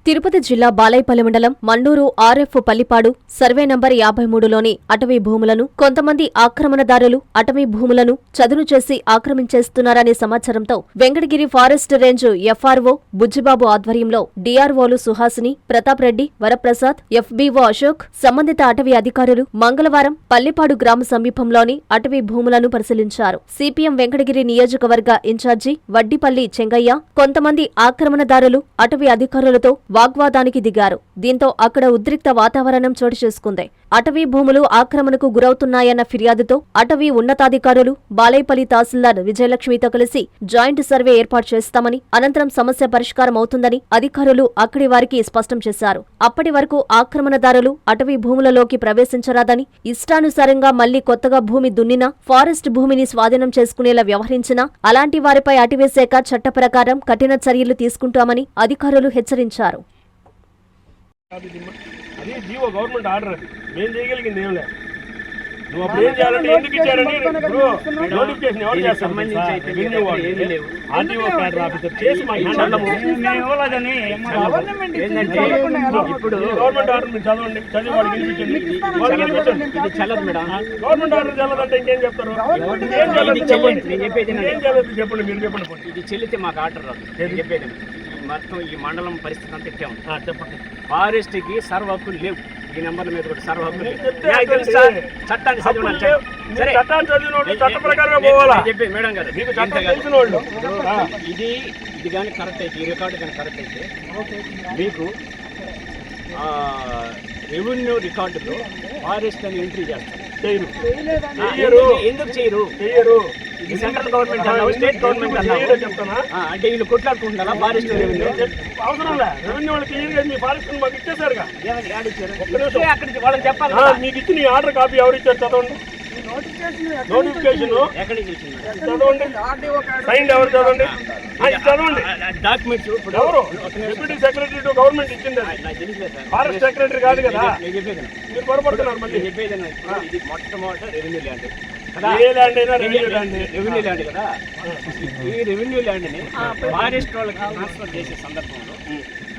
తిరుపతి జిల్లా బాలైపల్లి మండలం Mannuru RF Pallipadu survey number 53లోని అటవీ భూములను కొంతమంది ఆక్రమణదారులు అటవీ భూములను చదును చేసి ఆక్రమించేస్తున్నారనే సమాచారంతో Venkatagiri forest range FRO Bujjibabu ఆధ్వర్యంలో డిఆర్ఓలు సుహాసిని ప్రతాప్ రెడ్డి వరప్రసాద్ ఎఫ్బీఓ అశోక్ సంబంధిత అటవీ అధికారులు మంగళవారం పల్లిపాడు గ్రామ సమీపంలోని అటవీ భూములను పరిశీలించారు. సిపిఎం వెంకటగిరి నియోజకవర్గ ఇన్ఛార్జి వడ్డిపల్లి చెంగయ్య కొంతమంది ఆక్రమణదారులు అటవీ అధికారులతో వాగ్వాదానికి దిగారు. దీంతో అక్కడ ఉద్రిక్త వాతావరణం చోటు చేసుకుంది. అటవీ భూములు ఆక్రమణకు గురవుతున్నాయన్న ఫిర్యాదుతో అటవీ ఉన్నతాధికారులు బాలైపల్లి తహసీల్దార్ విజయలక్ష్మితో కలిసి జాయింట్ సర్వే ఏర్పాటు చేస్తామని, అనంతరం సమస్య పరిష్కారం అవుతుందని అధికారులు అక్కడి వారికి స్పష్టం చేశారు. అప్పటి వరకు ఆక్రమణదారులు అటవీ భూములలోకి ప్రవేశించరాదని, ఇష్టానుసారంగా మళ్లీ కొత్తగా భూమి దున్నినా, ఫారెస్ట్ భూమిని స్వాధీనం చేసుకునేలా వ్యవహరించినా అలాంటి వారిపై అటవీశాఖ చట్ట ప్రకారం కఠిన చర్యలు తీసుకుంటామని అధికారులు హెచ్చరించారు. అది జీవో గవర్నమెంట్ ఆర్డర్, అది మేము చేయగలిగింది ఏం లేదు. నువ్వు అప్పుడు ఏం చేయాలంటే ఎందుకు ఇచ్చారని నోటిఫికేషన్ ఎవరు చేస్తారు? ఆర్టీఓ కార్డు ఆఫీసర్ చేసి ఇప్పుడు గవర్నమెంట్ ఆర్డర్ మీరు చదవండి, చదివి వాడు గెలిపించండి. గవర్నమెంట్ ఆర్డర్ చల్లదంటే ఇంకేం చెప్తారు? ఏం చల్లదు చెప్పండి, మీరు చెప్పండి. ఇది చెల్లితే మాకు ఆర్డర్ రాదు. చెప్పేది మొత్తం ఈ మండలం పరిస్థితి అంతా ఇట్టే ఉంది. చెప్పండి. ఫారెస్ట్ కి సర్వ హక్కులు లేవు. ఈ నెంబర్ల మీద కూడా సర్వ హక్కులు చట్టాన్ని చట్ట ప్రకారం పోవాలా చెప్పి మేడం గారు ఇది కానీ కరెక్ట్ అయితే, ఈ రికార్డు కానీ కరెక్ట్ అయితే మీకు రెవెన్యూ రికార్డులో ఫారెస్ట్ అని ఎంట్రీ చేస్తారు. ఎందుకు చేయరు? ఇది సెంట్రల్ గవర్నమెంట్ అన్నావు, స్టేట్ గవర్నమెంట్ అన్నావు చెప్తానా? అంటే వీళ్ళు కొట్లాడుకుంటున్నారా ఫారెస్ట్ రెవెన్యూ? అవసరం లే, రెవెన్యూ వాళ్ళకి మీ ఫారెస్ట్ మాకు ఇచ్చేసారుగా. అక్కడికి వాళ్ళకి చెప్పాలి. మీకు ఇచ్చిన ఈ ఆర్డర్ కాపీ ఎవరు ఇచ్చారు చదవండి. నోటిఫికేషన్ ఎక్కడికి ఇచ్చింది చదవండి. సైన్ ఎవరు చదవండి, చదవండి. డాక్యుమెంట్స్ ఎవరు? డిప్యూటీ సెక్రటరీ టు గవర్నమెంట్ ఇచ్చింది, ఫారెస్ట్ సెక్రటరీ కాదు కదా. మీరు పొరపడుతున్నారు. మళ్ళీ చెప్పేది ఇది మొట్టమొదటి రెవెన్యూ ల్యాండ్. ఏ ల్యాండ్ అయినా రెవెన్యూ ల్యాండ్ కదా. ఈ రెవెన్యూ ల్యాండ్ ని ఫారెస్ట్ వాళ్ళకి ట్రాన్స్ఫర్ చేసే సందర్భంలో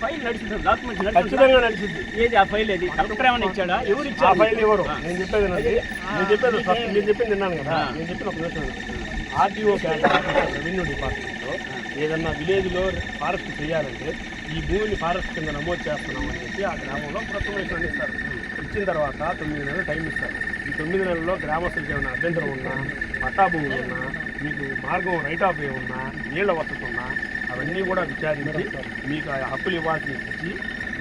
ఫైల్ నడిచింది, డాక్యుమెంట్స్ ఖచ్చితంగా నడిచింది. ఏది ఆ ఫైల్? ఏది కలెక్టర్ ఏమైనా ఇచ్చాడా? ఎవరు ఇచ్చారు ఆ ఫైల్? ఎవరు? నేను చెప్పేది మీరు చెప్పింది విన్నాను కదా. నేను చెప్పిన ఒక నిమిషం. ఆర్టీఓ రెవెన్యూ డిపార్ట్మెంట్లో ఏదన్నా విలేజ్లో ఫారెస్ట్ చేయాలంటే ఈ భూమిని ఫారెస్ట్ కింద నమోదు చేస్తున్నామని చెప్పి ఆ గ్రామంలో ప్రొక్లమేషన్ ఇస్తారు. ఇచ్చిన తర్వాత 9 నెలలు టైం ఇస్తారు. ఈ 9 నెలల్లో గ్రామస్తులకి ఏమైనా అభ్యంతరం ఉన్నా, పట్టా భూములు ఉన్నా, మీకు మార్గం రైట్ ఆఫ్ వే ఉన్నా, నీళ్ల వసతి ఉన్నా అవన్నీ కూడా విచారించి మీకు ఆ హక్కులు ఇవ్వాల్సి ఇచ్చి,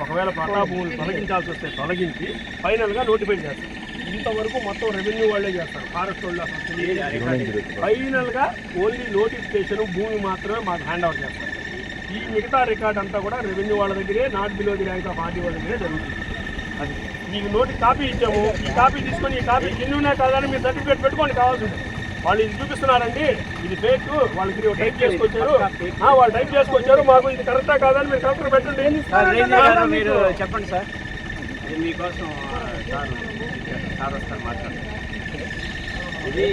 ఒకవేళ పట్టా భూములు తొలగించాల్సి వస్తే తొలగించి ఫైనల్గా నోటిఫై చేస్తారు. ఇంతవరకు మొత్తం రెవెన్యూ వాళ్ళే చేస్తారు, ఫారెస్ట్ వాళ్ళు అసలు. ఫైనల్గా ఓన్లీ నోటిఫికేషన్ భూమి మాత్రమే మాకు హ్యాండ్ ఓవర్ చేస్తారు. ఈ మిగతా రికార్డ్ అంతా కూడా రెవెన్యూ వాళ్ళ దగ్గరే, not below the rank of RT వాళ్ళ దగ్గరే జరుగుతుంది. అది మీకు కాపీ ఇచ్చాము, ఈ కాపీ తీసుకొని ఈ కాపీ జెన్యూనే కాదని మీరు సర్టిఫికేట్ పెట్టుకోండి కావాల్సింది. వాళ్ళు ఇది చూపిస్తున్నారండి, ఇది ఫేక్, వాళ్ళకి టైప్ చేసుకొచ్చారు, వాళ్ళు టైప్ చేసుకొచ్చారు, మాకు ఇది కరెక్టా కాదని మీరు కరెక్టర్ పెట్టండి. మీరు చెప్పండి సార్, ఇది మీకోసం సార్ వస్తారు మాట్లాడండి. ఇది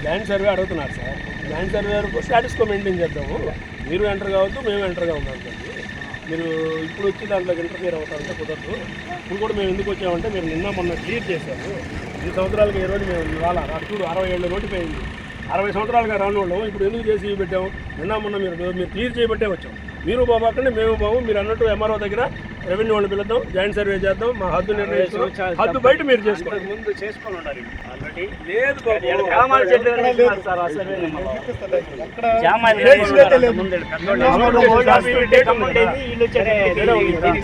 ల్యాండ్ సర్వే అడుగుతున్నారు సార్. ల్యాండ్ సర్వే వరకు స్టాటస్ కో మెయింటైన్ చేద్దాము. మీరు ఎంటర్ కావద్దు, మేము ఎంటర్గా ఉన్నాం సార్. మీరు ఇప్పుడు వచ్చి దాంట్లో ఇంటర్ఫియర్ అవుతారంటే కుదరదు. ఇప్పుడు కూడా మేము ఎందుకు వచ్చామంటే మీరు నిన్న మొన్న క్లియర్ చేశాము. 2 సంవత్సరాలకి ఏ రోజు మేము ఇవాళ చూడు 60 ఏళ్ళు నోటిఫై అయింది. 60 సంవత్సరాలుగా రాని వాళ్ళం ఇప్పుడు ఎందుకు చేసి పెట్టాము? నిన్న మొన్న మీరు క్లియర్ చేయబట్టే వచ్చాం. మీరు బాబాకండి, మేము బాబు. మీరు అన్నట్టు ఎంఆర్ఓ దగ్గర రెవెన్యూ వాళ్ళు పిలుద్దాం, జాయింట్ సర్వే చేద్దాం, మా హద్దు నిర్ణయిస్తాం. హద్దు బయట మీరు చేసుకోండి. ముందు చేసుకొని ఉండాలి. ఆల్రెడీ లేదు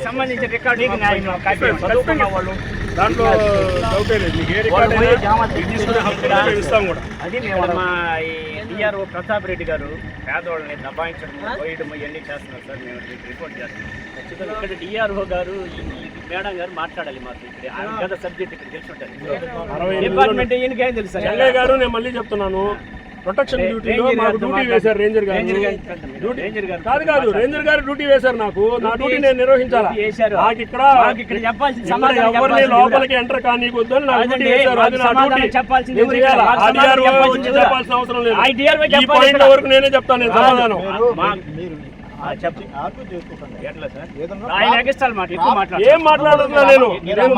సంబంధించిన రికార్డు దాంట్లో ఇస్తాం కూడా. అది మా డిఆర్ఓ ప్రతాప్ రెడ్డి గారు పేదవాళ్ళని దబాయించడం, పోయడం ఇవన్నీ చేస్తున్నారు సార్. మేము రిపోర్ట్ చేస్తున్నాం. ఖచ్చితంగా ఇక్కడ డిఆర్ఓ గారు మేడం గారు మాట్లాడాలి. మాకు ఇక్కడ గత సబ్జెక్ట్ ఇక్కడ తెలిసి ఉంటుంది. డిపార్ట్మెంట్ ఈయనకేం తెలుసు సార్ గారు. నేను మళ్ళీ చెప్తున్నాను, ప్రొటెక్షన్ డ్యూటీలో మాకు డ్యూటీ వేశారు రేంజర్ గారు. కాదు రేంజర్ గారు డ్యూటీ వేశారు. నాకు నా డ్యూటీ నేను నిర్వహించాలి. నాకు ఇక్కడ ఎవరిని లోపలికి ఎంటర్ కానీకొద్దు అని నాకు డ్యూటీ వేశారు. అది నా డ్యూటీ చెప్పాల్సిన అవసరం లేదు. ఈ పాయింట్ వరకు నేనే చెప్తాను. నేను సమాధానం చెప్పి ఆర్గ్యూ చేసుకోకండి. ఎట్లా సార్ ఏదన్నా ఆయన ఎగస్టాల్ మాట ఎక్కువ మాట్లాడు ఏం మాట్లాడుతున్నా నేను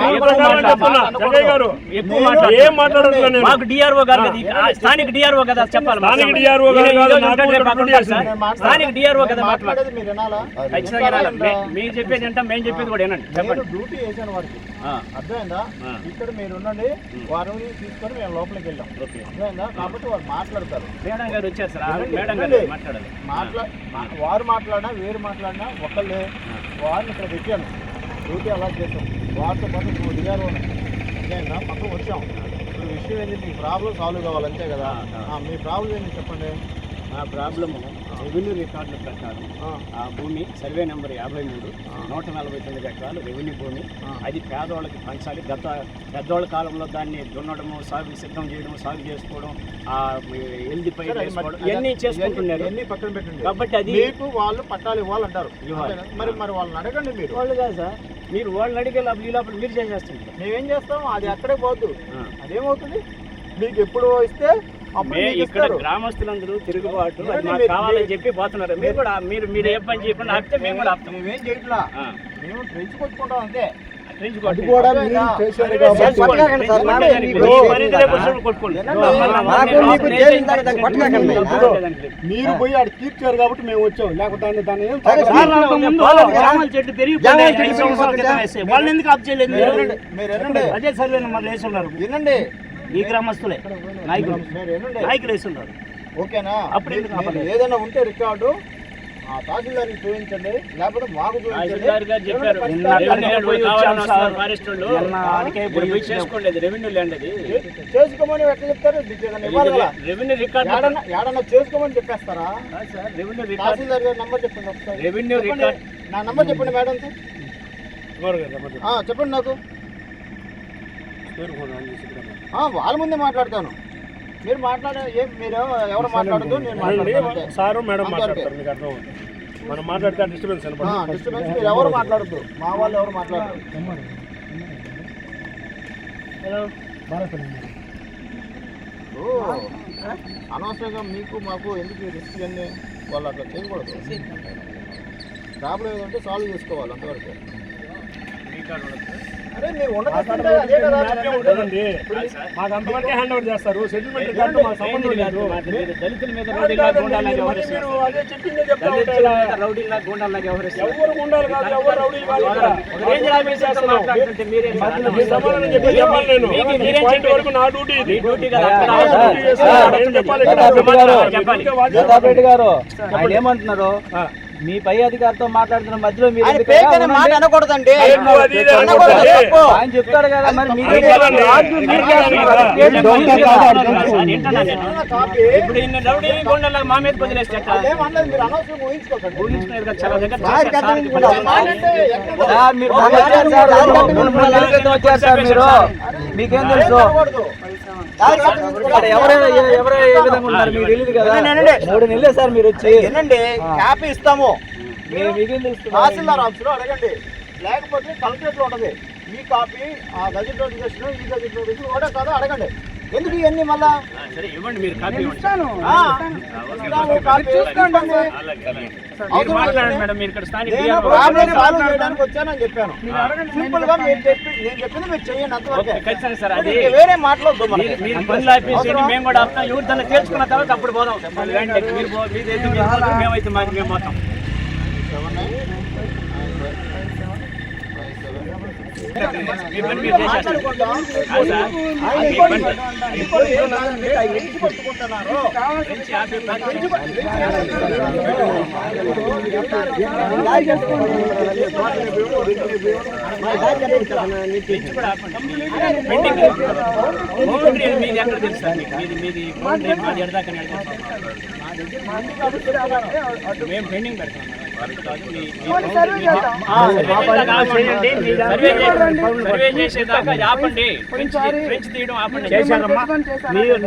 మీ ప్రకారం చెప్తున్నా జగయ్య గారు ఎక్కువ మాట్లాడు ఏం మాట్లాడుతున్నా నేను మాకు డిఆర్ఓ గారు కదా స్థానిక డిఆర్ఓ కదా చెప్పాలి స్థానిక DRO గారు కాదు, నాకు రేపు అక్కడ ఉంటారు సార్. నేను మాట్లాడేది- స్థానిక డిఆర్ఓ కదా మాట్లాడు మాట్లాడేది మీరు వినాలా? ఖచ్చితంగా వినాలి. మీరు చెప్పేది ఏంటో మేము చెప్పేది కూడా వినండి నేను చెప్పండి డ్యూటీ చేశాను వాడికి, ఆ, అర్థమైందా? ఆ. ఇక్కడ మీరు ఉండండి, వారిని తీసుకొని మేము లోపలికి వెళ్ళాం, ఓకే అర్థమైందా? కాబట్టి వారు మాట్లాడతారు. మేడం గారు వచ్చారు సార్ వినండి, మేడం వినండి. గారు మాట్లాడాలి వారు మాట్లాడినా వేరు మాట్లాడినా ఒకళ్ళే. వారిని ఇక్కడ పెట్టాను, డ్యూటీ అలా చేసాం. వారితో పాటు ఇప్పుడు డిఆర్ఓ అర్థమైందా? మొత్తం వచ్చాం. ఇప్పుడు విషయం ఏంటి, మీ ప్రాబ్లం సాల్వ్ కావాలి అంతే కదా. మీ ప్రాబ్లం ఏంటి చెప్పండి. నా ప్రాబ్లము రెవెన్యూ రికార్డుల ప్రకారం ఆ భూమి సర్వే నెంబర్ 53 149 ఎకరాలు రెవెన్యూ భూమి. అది పేదవాళ్ళకి పంచాలి. పెద్దవాళ్ళ కాలంలో దాన్ని దున్నడము, సాగు సిద్ధం చేయడం, సాగు చేసుకోవడం, ఆ ఎల్ది పై వేసుకోవడం ఇవన్నీ చేసుకుంటున్నారు. ఎన్ని పక్కన పెట్టండి. కాబట్టి అది మీకు వాళ్ళు పట్టాలు ఇవ్వాలంటారు. ఇవ్వాలి. మరి వాళ్ళని అడగండి. మీరు వాళ్ళు కాదు సార్, మీరు వాళ్ళని అడిగే లోపల ఈ లోపల మీరు చేసేస్తుంటారు. మేమేం చేస్తాం, అది అక్కడే పోద్దు. అదేమవుతుంది, మీకు ఎప్పుడు ఇస్తే అప్పుడు మీకు ఇక్కడ ఇస్తారు. గ్రామస్తులందరూ తిరుగుబాటు అది ఏమండి, మాకు మీరు- కావాలని చెప్పి పోతున్నారు. మీరు కూడా మీరు ఏ పని చేయకుండా ఆపితే మేము కూడా ఆపుతాం. మేమేం చేయట్లా, మేము ట్రెంచ్ కొట్టుకుంటాం అంతే. ట్రెంచ్ కొట్టి. కూడా మీరు చేశారు కాబట్టి. చేసుకోండి. పట్టుకోకండి సార్, కొట్టండి. మాకు మీ మీకు- పరిధిలో కూర్చొని కొట్టుకోండి. ఏనండి, మాకు మీకు నేను చేసిన తర్వాత పట్టుకోకండి. లేదండి. మీరు పోయి ఆడ తీర్చారు కాబట్టి మేము వచ్చాం, లేకపోతే దాన్ని ఏం సరే, సార్, రావడం ముందు గ్రామాల చెట్లు పెరిగిపోయాయి. 5 సంవత్సరాల క్రితం వేస్తే. వాళ్ళని ఎందుకు ఆప్ చేయలేదు మీరు? మీరు వినండి, అదే సర్వే నెంబర్లు వేసి ఉన్నారు. వినండి, ఈ గ్రామస్తులే నాయకులు మీరు వినండి. నాయకులు వేసి ఉన్నారు. ఓకేనా? అప్పుడు ఎందుకు మీరు ఆపలేదు? ఏదైనా ఉంటే రికార్డు ఆ తహసీల్దార్కి చూపించండి, లేకపోతే మాకు తహసీల్దార్ గారు చెప్పారు చూపించండి. రెవెన్యూ ల్యాండ్ పోయి కావాలని వస్తున్నారు ఫారెస్ట్ వాళ్ళు. మీరు పోయి చేసుకోండి, అది రెవెన్యూ ల్యాండ్ అది. చేసుకోమని ఎట్లా చెప్తారు? మీకు ఏదైనా ఇవ్వాలి కదా. రెవెన్యూ రికార్డ్ ఏడన్నా చేసుకోమని చెప్పేస్తారా? సార్, రెవెన్యూ రికార్డ్ తహసీల్దార్ గారి నంబర్ చెప్పండి ఒకసారి. రెవెన్యూ రికార్డ్ నా నంబర్ చెప్పండి మేడం. చెప్పండి నాకు. వాళ్ళ ముందే మాట్లాడతాను. మీరు మీరు ఎవరు మాట్లాడదు, నేను మాట్లాడతాను. సారు మేడం మాట్లాడతారు, మీకు అర్థం అవుతుంది. మనం మాట్లాడితే డిస్టర్బెన్స్ డిస్టర్బెన్స్ మీరు ఎవరు మాట్లాడద్దు, మా వాళ్ళు ఎవరు మాట్లాడరు. అనవసరంగా మీకు మాకు ఎందుకు రిస్క్ అన్నీ వాళ్ళు అట్లా చేయకూడదు. ప్రాబ్లం ఏదంటే సాల్వ్ చేసుకోవాలి అంతవరకు. అరే మీరు ఉండదంటే అదే కదా. మాకు అంతవరకే హ్యాండ్ ఓవర్ చేస్తారు. సెటిల్మెంట్ రికార్డు మాకు సంబంధం లేదు. దళితుల మీద రౌడీలాగా గుండాలాగా మీరు వ్యవహరిస్తారు. అదే చెప్పిందే చెప్తా దళితుల ఉంటారా? మీద రౌడీలాగా గుండాలాగా వ్యవహరిస్తారు. ఎవరు ఉండాలి కాదు, ఎవరు రౌడీలు కాదు ఇక్కడ. రేంజర్ ఆఫీసర్తో మాట్లాడుతుంటే మీరేం సార్? మీ సమాధానం చెప్పి చెప్పాలి నేను. మీరేం ఈ పాయింట్ చెప్పారు? వరకు నా డ్యూటీ ఇది. మీ డ్యూటీ కదా. డ్యూటీ చేస్తాను. నేను చెప్పాలి ఇక్కడ. చెప్పాలి. ప్రతాప్ గారు ఆయన ఏమంటున్నారు, మీ పై అధికారితో మాట్లాడుతున్న మధ్యలో మీరు ఎందుకు మాట అనకూడదండి. ఏంటో అది ఇది అనుకోండి. ఆయన చెప్తాడు కదా, మరి మీరు అది కాదండి. ఇప్పుడు ఇన్ని రౌడీ గుండాలాగా మా మీద వదిలేస్తే ఎట్లా? ఏమన్నది మీరు అనవసరం ఊహించుకోకండి. ఊహించుకునేది కాదు, చాలా దగ్గర చేశారు. అంటే ఎక్కడ సార్, మీరు మొన్న వచ్చారు సార్, 3 నెలల క్రితం వచ్చారు సార్ మీరు, మీకేం తెలుసు? ఇక్కడ ఎవరు ఏ విధంగా ఉన్నారు మీకు తెలియదు కదా. 3 నెలలే సార్ మీరు వచ్చి. వినండి, క్యాప్ ఇస్తాము. మీకేం తెలుసు? తహసీల్దార్ ఆఫీసులో అడగండి, లేకపోతే కలెక్టరేట్ లో ఉంటది. ఈ కాపీ ఆ గజెట్ నోటిఫికేషన్, ఈ గజెట్ నోటిఫికేషన్ ఒకటే కాదు, అడగండి. ఎందుకు ఇవన్నీ మళ్ళా? సరే ఇవ్వండి, మీరు కాపీ ఇవ్వండి. ఇస్తాము, కాపీ చూసుకోండి. మీరు మాట్లాడండి మేడం, మీరు ఇక్కడ స్థానిక నేను DRO ప్రాబ్లం సాల్వ్ చేయడానికి వచ్చానని చెప్పాను. సింపుల్ గా మీరు నేను చెప్పింది మీరు చెయ్యండి అంతవరకే. ఖచ్చితంగా సార్, అది వేరే మాట్లాడద్దు. మీరు పనులు ఆపేసి మేము కూడా ఆపుతాం. ఎవరు దాన్ని తేల్చుకున్న తర్వాత అప్పుడు పోదాం. మీరు మీదైతే మీరు పోతాం, మేమైతే మాకు మేము పోతాం. మీ పని మీరు చేసేస్తారు. కాదు సార్, మీ పని. పెంచి ఆపే పని. పెంచి కూడా ఆపండి. పెండింగ్ బౌండరీ మీది ఎక్కడ తెలుసు సార్ మీకు? మీది బౌండరీ మాది ఎడదాకా మేము పెండింగ్ పెడతాం. సర్వే చేసేదాకా ఆపండి. ఫ్రెంచ్ తీయడం ఆపండి. చేశారమ్మా,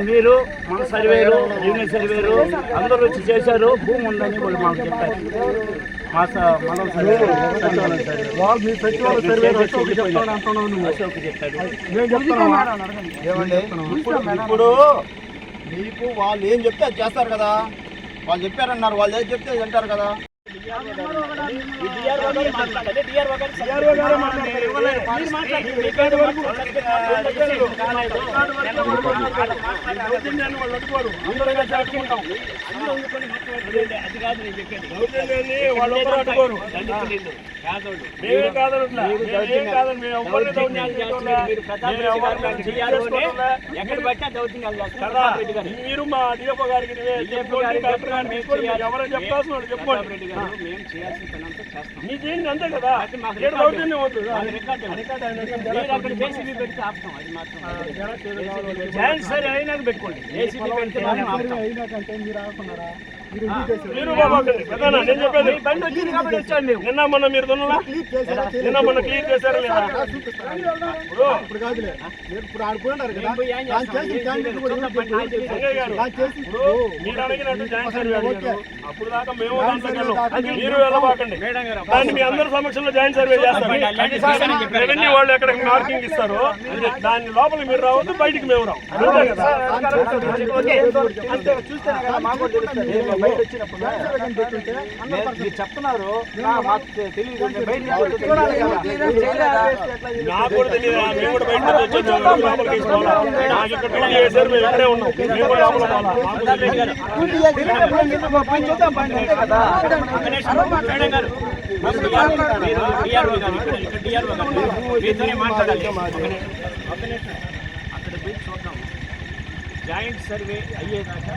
మీరు మన సర్వేరు, యూనియన్ సర్వేరు అందరూ వచ్చి చేశారు. భూమి ఉందని వాళ్ళు మాకు చెప్పారు. మనం ఇప్పుడు మీకు వాళ్ళు ఏం చెప్తే అది చేస్తారు కదా. వాళ్ళు చెప్పారన్నారు, వాళ్ళు ఏం చెప్తే అది అంటారు కదా. డిఆర్ఓ గారు మాట్లాడాలి. డిఆర్ఓ గారు మీరు మాట్లాడండి. రికార్డు వరకు వాళ్ళు అడుగుకోరు, అందరూ చేసుకుంటాం. అది కాదు నేను చెప్పేది. వాళ్ళు ఒకరు అడుగుకోరు. పేదోళ్ళు మేమే కాదనట్లా, మేమే కాదని మేము ఎవరిని దౌర్జన్యాలు చేస్తున్నారు. మీరు ప్రతాప్ రెడ్డి గారు డిఆర్ఓనే ఎక్కడ పట్టినా దౌర్జన్యాలు చేస్తున్నారు. కదా. ప్రతాప్ రెడ్డి గారు మీరు మా డిఎఫ్ఓ గారికి కలెక్టర్ గారిని తీసుకోండి, మీరు ఎవరైనా చెప్పాల్సిన వాళ్ళు చెప్పండి. ప్రతాప్ రెడ్డి గారు మేము చేయాల్సిన పని అంతా చేస్తాం. మీకేంటి అంతే కదా, మాకు ఏడు దౌర్జన్యం వద్దు. మాకు రికార్డు మీరు అక్కడ జేసీబీ పెడితే ఆపుతాం. అది మాత్రం జాయింట్ సరే అయినాక పెట్టుకోండి. జేసీబీ పెడితే మేము ఆపుతాం. అయినాకంటే మీరు ఆడుకున్నారా? మీరు బాబాకండి ప్రధాన నేను చెప్పేది. బండి వచ్చింది కాబట్టి వచ్చాను మేము. నిన్న మొన్న మీరు దున్నలా, నిన్న మొన్న క్లియర్ చేశారా లేదా? ఇప్పుడు కాదులే, ఇప్పుడు ఆడుకున్నారు కదా. మేము పోయి ఏం చేస్తాం? సంజయ్ గారు, ఇప్పుడు మీరు అడిగినట్టు జాయింట్ సర్వే అడిగారు. అప్పుడు దాకా మేము దాంట్లోకి వెళ్ళాం. మీరు వెళ్ళబాకండి. మేడం గారు దాన్ని మీ అందరి సమక్షంలో జాయింట్ సర్వే చేస్తారు. రెవెన్యూ వాళ్ళు ఎక్కడికి మార్కింగ్ ఇస్తారు, దాని లోపలికి మీరు రావద్దు, బయటికి మేము రావు. అంతే కదా. చూస్తేనే కదా మాకు కూడా తెలుస్తుంది. బయట వచ్చినప్పుడు మీరు చెప్తున్నారు, మాకు తెలియదు. నాకు కూడా తెలియదు, మేము కూడా బయట వచ్చాము, లోపలికి తీసుకోవాలా. నాకు ఇక్కడ డ్యూటీ చేశారు, మేము ఇక్కడే ఉన్నాం, మేము కూడా లోపల పోవాలా. అక్కడ పోయి చూద్దాం. జాయింట్ సర్వే అయ్యేదాకా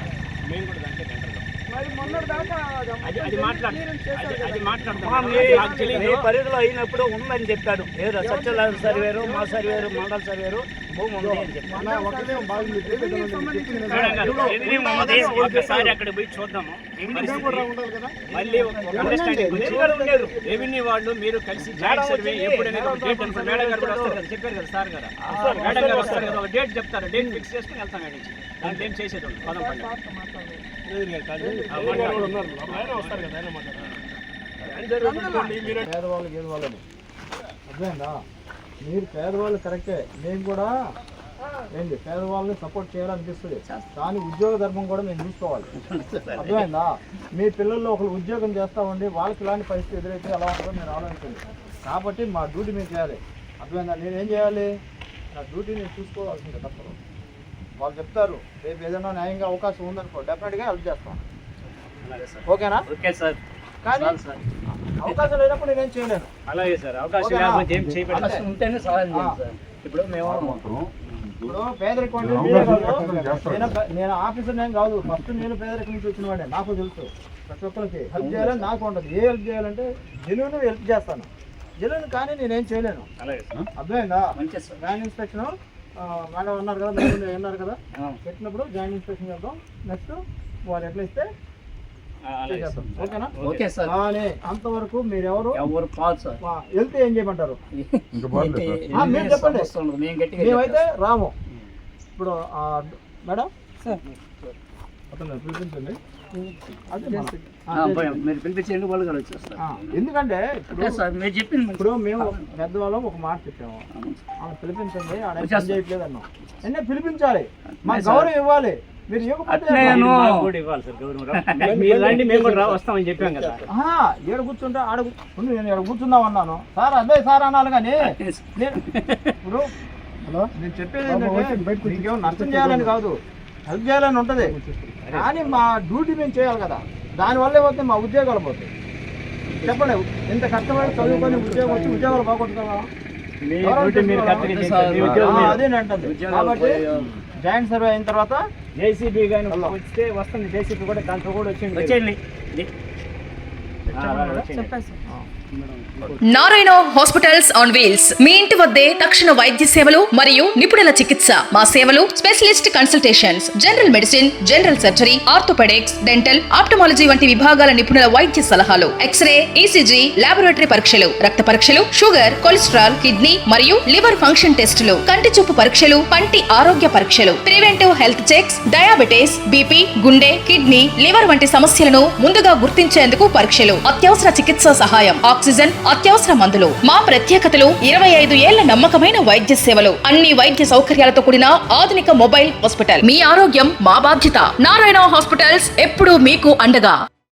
మేము కూడా దాంట్లో అది మాట్లాడతాం. పరిధిలో అయినప్పుడు ఉందని చెప్పాడు. ఏదో సత్యనారాయణ సర్వేరు, మా సర్వేరు, మండల సర్వేరు భూమి ఉంది అని చెప్పాడు. ఒకసారి అక్కడ పోయి చూద్దాము. మళ్ళీ రెవెన్యూ వాళ్ళు మీరు కలిసి జాయింట్ సర్వే ఎప్పుడైనా ఒక డేట్ అనుకో. మేడం గారు కూడా వస్తారు కదా, చెప్పారు కదా సార్ గారు. మేడం గారు వస్తారు కదా, ఒక డేట్ చెప్తారు. డేట్ ఫిక్స్ చేసుకుని వెళ్తాం. దాంట్లో ఏం చేసేది ఉండదు. పదం పండి పేదవాళ్ళు గేదవాళ్ళని అర్థమైందా? మీరు పేదవాళ్ళు కరెక్టే, మేము కూడా ఏంటి పేదవాళ్ళని సపోర్ట్ చేయాలనిపిస్తుంది. కానీ ఉద్యోగ ధర్మం కూడా మేము చూసుకోవాలి. అర్థమైందా? మీ పిల్లల్లో ఒకరు ఉద్యోగం చేస్తూ ఉండి వాళ్ళకి ఇలాంటి పరిస్థితి ఎదురైతే ఎలా ఉంటుందో మీరు ఆలోచించండి. కాబట్టి మా డ్యూటీ మేము చేయాలి. అర్థమైందా? నేనేం చేయాలి? నా డ్యూటీ నేను చూసుకోవాల్సిందే, తప్పదు. వాళ్ళు చెప్తారు రేపు ఏదైనా న్యాయంగా అవకాశం ఉందనుకో, డెఫినెట్గా హెల్ప్ చేస్తాం. ఓకేనా? Okay sir. కానీ అవకాశం లేనప్పుడు నేనేం చేయలేను. అలాగే సార్. అవకాశం లేకపోతే ఏం చేయబడి ఉంటేనే సహాయం చేయండి సార్. ఇప్పుడు మేము ఇప్పుడు పేదరికం అంటే నేను ఆఫీసర్ నేను కాదు, ఫస్ట్ నేను పేదరికం నుంచి వచ్చిన వాడే, నాకు తెలుసు. ప్రతి ఒక్కరికి హెల్ప్ చేయాలని నాకు ఉండదు. ఏ హెల్ప్ చేయాలంటే జెన్యూన్ హెల్ప్ చేస్తాను, జెన్యూన్. కానీ నేనేం చేయలేను. అర్థమైందా? ల్యాండ్ ఇన్స్పెక్షన్ మేడం అన్నారు కదా, మేడం అన్నారు కదా, పెట్టినప్పుడు జాయింట్ ఇన్స్పెక్షన్ చేద్దాం. నెక్స్ట్ వాళ్ళు ఎట్లా ఇస్తే ఓకేనా? Okay sir. కానీ అంతవరకు మీరు ఎవరు వెళ్తే ఏం చేయమంటారు మీరు చెప్పండి. మేమైతే రాము. ఇప్పుడు మేడం అతను పిలిపించండి. మీరు పిలిపించండి, వాళ్ళు కూడా వచ్చేస్తారు. ఎందుకంటే మీరు చెప్పింది ఇప్పుడు మేము పెద్దవాళ్ళం ఒక మాట చెప్పాము, ఆమె పిలిపించండి, ఆడ చేయట్లేదు అన్నాం. ఎన్నే పిలిపించాలి, మాకు గౌరవం ఇవ్వాలి. మీరు ఇవ్వాలి సార్ గౌరవం. మేము కూడా వస్తామని చెప్పాం కదా. ఏడ కూర్చుంటే ఆడ నేను ఇక్కడ కూర్చుందాం అన్నాను. సార్ అదే సార్ అనాలి. కానీ ఇప్పుడు హలో నేను చెప్పేది ఏంటంటే మీకేమో నష్టం చేయాలని కాదు, హెల్ప్ చేయాలని ఉంటుంది. కానీ మా డ్యూటీ మేము చేయాలి కదా. దానివల్ల ఏమవుతుంది, మా ఉద్యోగాలు పోతాయి. చెప్పండి, ఇంత కష్టపడి చదువుకొని ఉద్యోగం వచ్చి ఉద్యోగాలు బాగుంటుందా? అదేనంటుంది. కాబట్టి జాయింట్ సర్వే అయిన తర్వాత జేసీబీ కానీ వస్తే వస్తుంది. జేసీబీ కూడా దాంట్లో కూడా వచ్చేయండి. Narayana hospitals on wheels. మీ ఇంటి వద్దే తక్షణ వైద్య సేవలు మరియు నిపుణుల చికిత్స. మా సేవలు specialist consultations, general medicine, general surgery, orthopaedics, dental, ophthalmology వంటి విభాగాల నిపుణుల వైద్య సలహాలు, ఎక్స్రే, ఈసీజీ, లాబొరేటరీ పరీక్షలు, రక్త పరీక్షలు, షుగర్, కొలెస్ట్రాల్, కిడ్నీ మరియు లివర్ ఫంక్షన్ టెస్టులు, కంటి చూపు పరీక్షలు, పంటి ఆరోగ్య పరీక్షలు, preventive health checks, diabetes, BP, గుండె, కిడ్నీ, లివర్ వంటి సమస్యలను ముందుగా గుర్తించేందుకు పరీక్షలు, అత్యవసర చికిత్సా సహాయం, ఆక్సిజన్, అత్యవసర మందులు. మా ప్రత్యేకతలు 25 ఏళ్ల నమ్మకమైన వైద్య సేవలు, అన్ని వైద్య సౌకర్యాలతో కూడిన ఆధునిక మొబైల్ హాస్పిటల్. మీ ఆరోగ్యం మా బాధ్యత. నారాయణ హాస్పిటల్స్ ఎప్పుడూ మీకు అండగా.